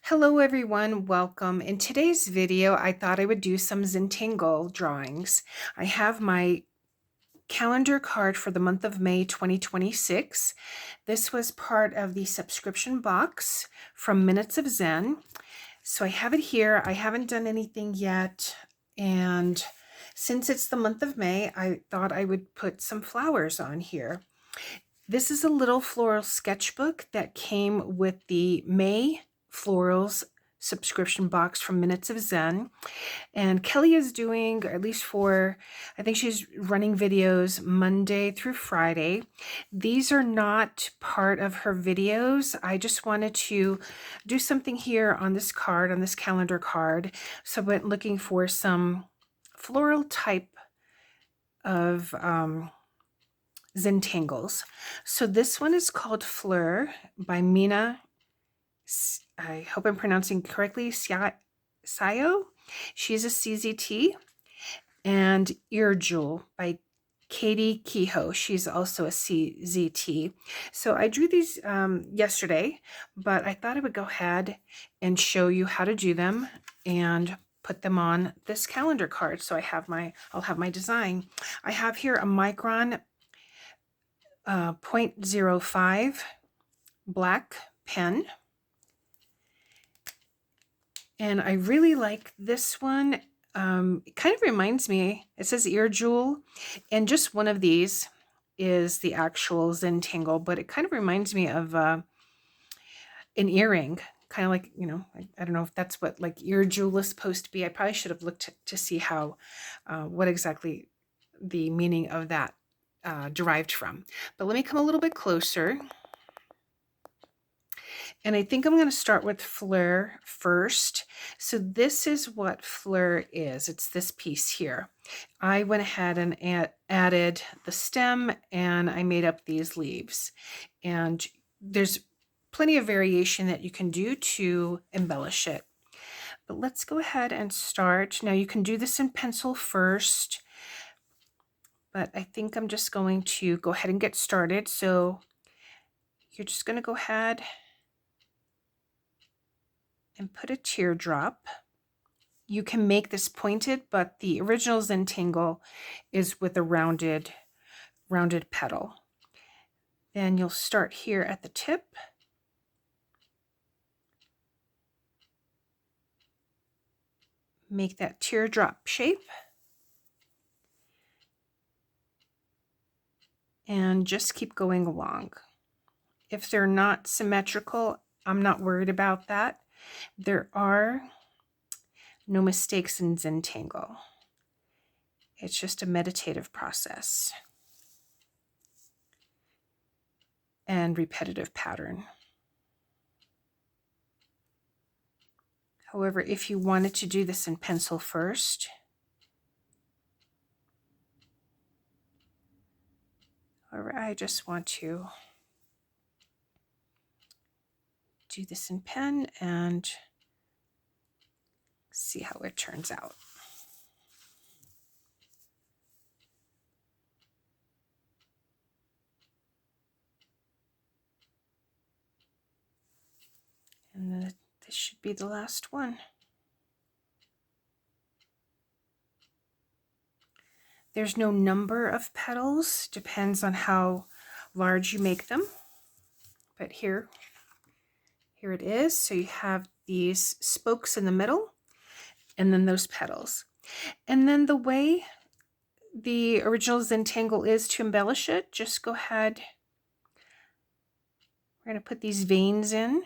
Hello everyone, welcome. In today's video, I thought I would do some Zentangle drawings. I have my calendar card for the month of May 2026. This was part of the subscription box from Minutes of Zen. So I have it here. I haven't done anything yet. And since it's the month of May, I thought I would put some flowers on here. This is a little floral sketchbook that came with the May Florals subscription box from Minutes of Zen. And Kelly is doing, at least for, I think she's running videos Monday through Friday. These are not part of her videos. I just wanted to do something here on this card, on this calendar card. So I went looking for some floral type of Zentangles. So this one is called Fleur by Mina. I hope I'm pronouncing correctly. Hsiao. She's a CZT. And Earjool by Katy, Kehoe. She's also a CZT. So I drew these yesterday, but I thought I would go ahead and show you how to do them and put them on this calendar card. So I'll have my design. I have here a micron 0.05 black pen. And I really like this one. It kind of reminds me, it says Earjool, and just one of these is the actual Zentangle, but it kind of reminds me of an earring, kind of like, you know, I don't know if that's what like Earjool is supposed to be. I probably should have looked to see how, what exactly the meaning of that derived from. But let me come a little bit closer. And I think I'm going to start with Fleur first. So this is what Fleur is. It's this piece here. I went ahead and added the stem and I made up these leaves. And there's plenty of variation that you can do to embellish it. But let's go ahead and start. Now you can do this in pencil first, but I think I'm just going to go ahead and get started. So you're just going to go ahead and put a teardrop. You can make this pointed, but the original Zentangle is with a rounded petal. Then you'll start here at the tip. Make that teardrop shape. And just keep going along. If they're not symmetrical, I'm not worried about that. There are no mistakes in Zentangle. It's just a meditative process and repetitive pattern. However, if you wanted to do this in pencil first, or I just want to do this in pen and see how it turns out. And this should be the last one. There's no number of petals, depends on how large you make them. But here it is. So you have these spokes in the middle and then those petals. And then the way the original Zentangle is to embellish it, just go ahead. We're going to put these veins in.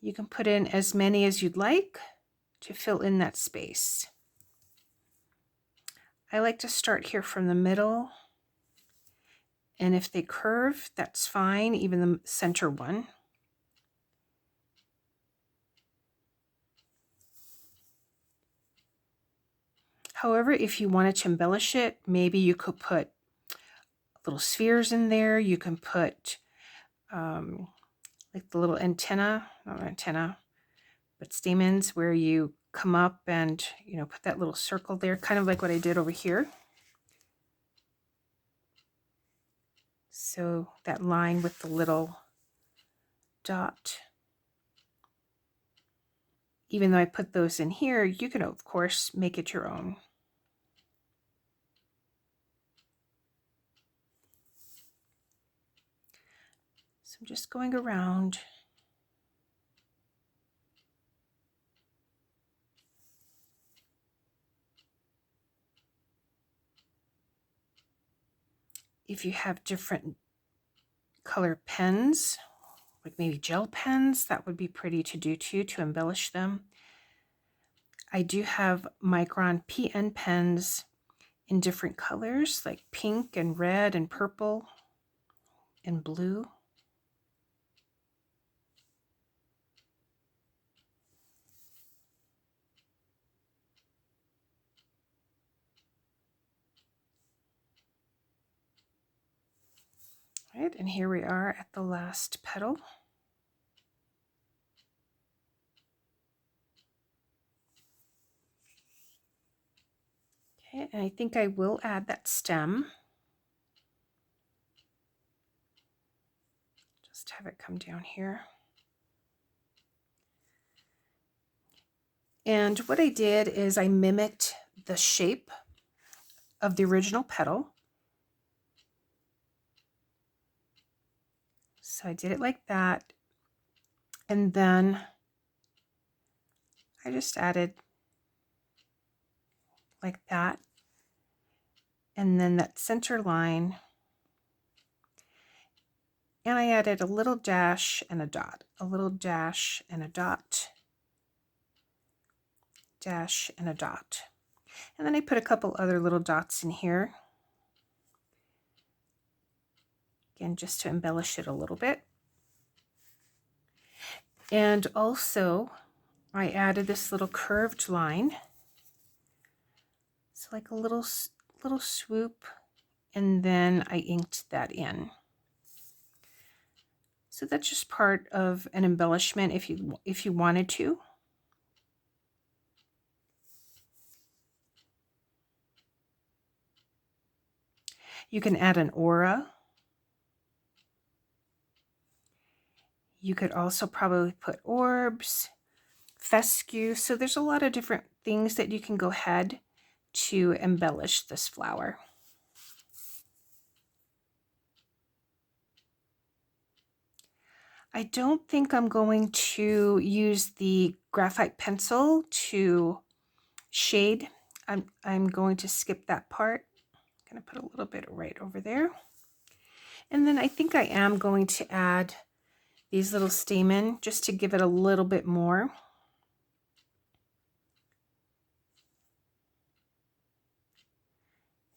You can put in as many as you'd like to fill in that space. I like to start here from the middle, and if they curve, that's fine, even the center one. However, if you wanted to embellish it, maybe you could put little spheres in there. You can put like the little antenna, not antenna, but stamens where you come up and, you know, put that little circle there, kind of like what I did over here. So that line with the little dot. even though I put those in here, you can of course make it your own. So I'm just going around. If you have different color pens, like maybe gel pens, that would be pretty to do too, to embellish them. I do have Micron PN pens in different colors, like pink and red and purple and blue. Right, and here we are at the last petal. Okay, and I think I will add that stem. Just have it come down here. And what I did is I mimicked the shape of the original petal. So I did it like that. And then I just added like that. And then that center line. And I added a little dash and a dot, a little dash and a dot, dash and a dot. And then I put a couple other little dots in here. Again, just to embellish it a little bit. And also I added this little curved line. So like a little swoop, and then I inked that in. So that's just part of an embellishment if you wanted to. You can add an aura. You could also probably put orbs, fescue. So there's a lot of different things that you can go ahead to embellish this flower. I don't think I'm going to use the graphite pencil to shade. I'm going to skip that part. I'm going to put a little bit right over there. And then I think I am going to add these little stamen just to give it a little bit more.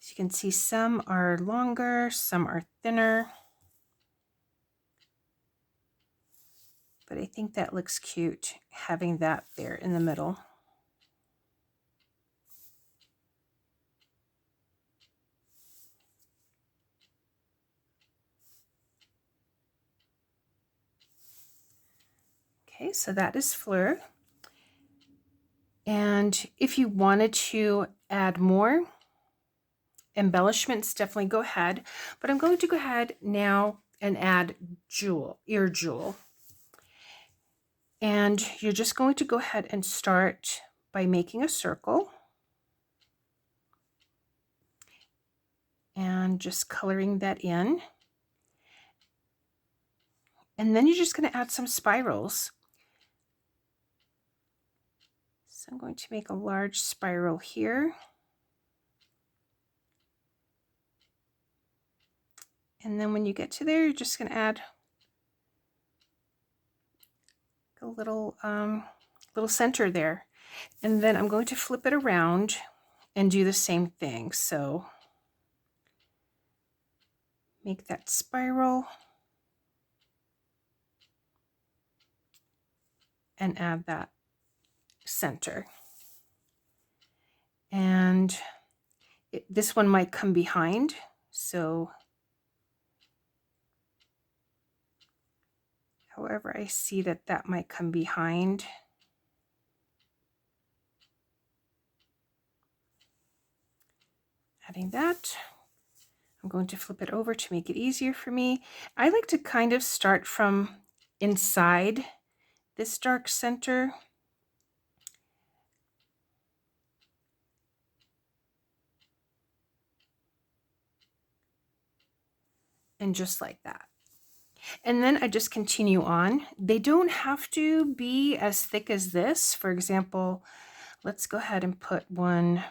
As you can see, some are longer, some are thinner. But I think that looks cute, having that there in the middle. Okay, so that is Fleur. And if you wanted to add more embellishments, definitely go ahead. But I'm going to go ahead now and add Earjool. And you're just going to go ahead and start by making a circle. And just coloring that in. And then you're just going to add some spirals. So I'm going to make a large spiral here. And then when you get to there, you're just going to add a little center there. And then I'm going to flip it around and do the same thing. So make that spiral and add that center. And this one might come behind, so however I see that that might come behind. Adding that. I'm going to flip it over to make it easier for me. I like to kind of start from inside this dark center and just like that. And then I just continue on. They don't have to be as thick as this. For example, let's go ahead and put one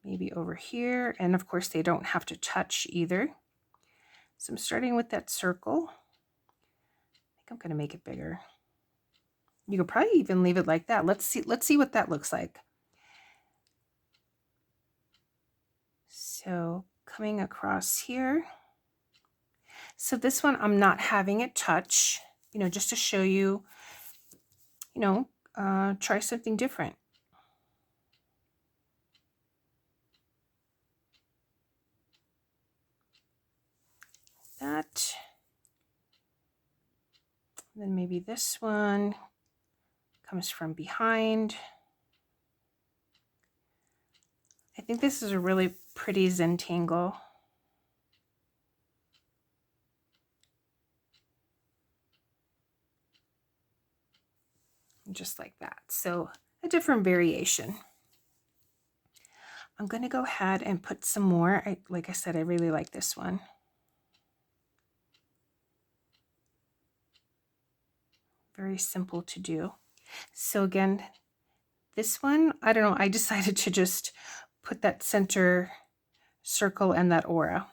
maybe over here. And of course, they don't have to touch either. So I'm starting with that circle. I think I'm going to make it bigger. You could probably even leave it like that. Let's see what that looks like. So coming across here. So this one, I'm not having it touch, you know, just to show you, you know, try something different. That. Then maybe this one comes from behind. I think this is a really pretty Zentangle. Just like that. So a different variation. I'm going to go ahead and put some more. Like I said, I really like this one. Very simple to do. So again, this one, I don't know, I decided to just put that center circle and that aura.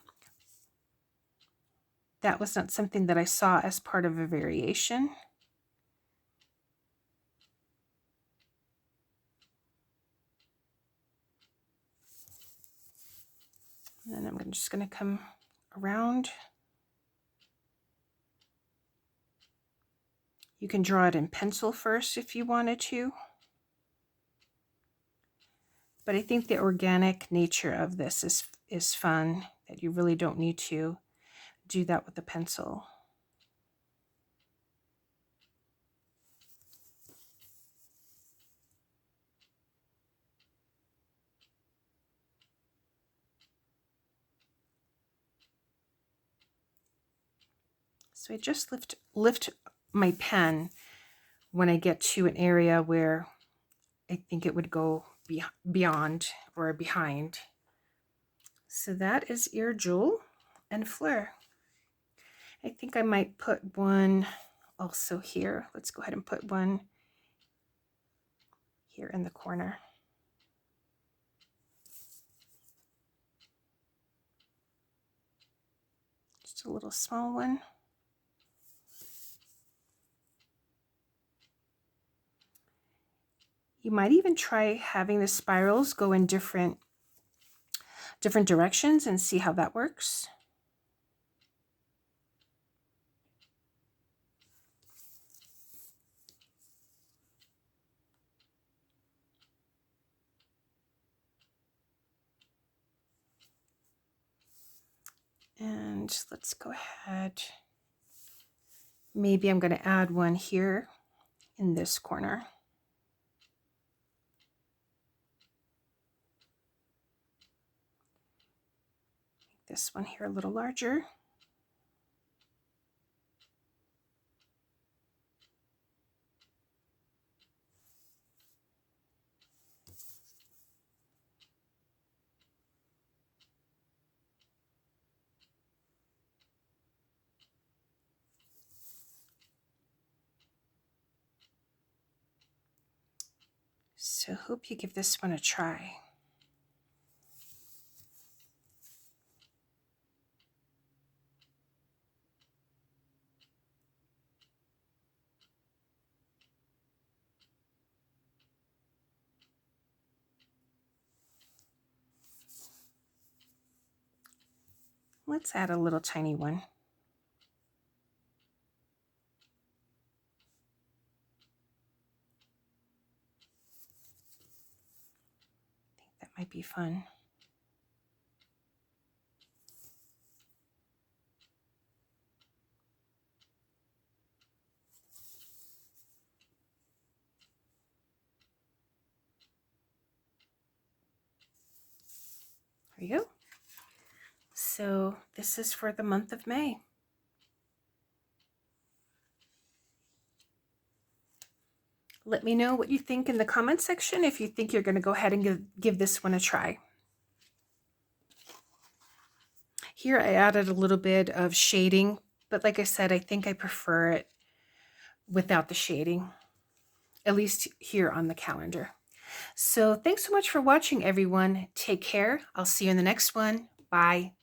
That was not something that I saw as part of a variation. And then I'm just going to come around. You can draw it in pencil first if you wanted to. But I think the organic nature of this is fun, that you really don't need to do that with a pencil. So I just lift my pen when I get to an area where I think it would go beyond or behind. So that is Earjool and Fleur. I think I might put one also here. Let's go ahead and put one here in the corner. Just a little small one. You might even try having the spirals go in different directions and see how that works. And let's go ahead. Maybe I'm going to add one here in this corner. Make this one here a little larger. So hope you give this one a try. Let's add a little tiny one. I think that might be fun. There you go. So this is for the month of May. Let me know what you think in the comment section if you think you're going to go ahead and give this one a try. Here I added a little bit of shading, but like I said, I think I prefer it without the shading, at least here on the calendar. So thanks so much for watching, everyone. Take care. I'll see you in the next one. Bye.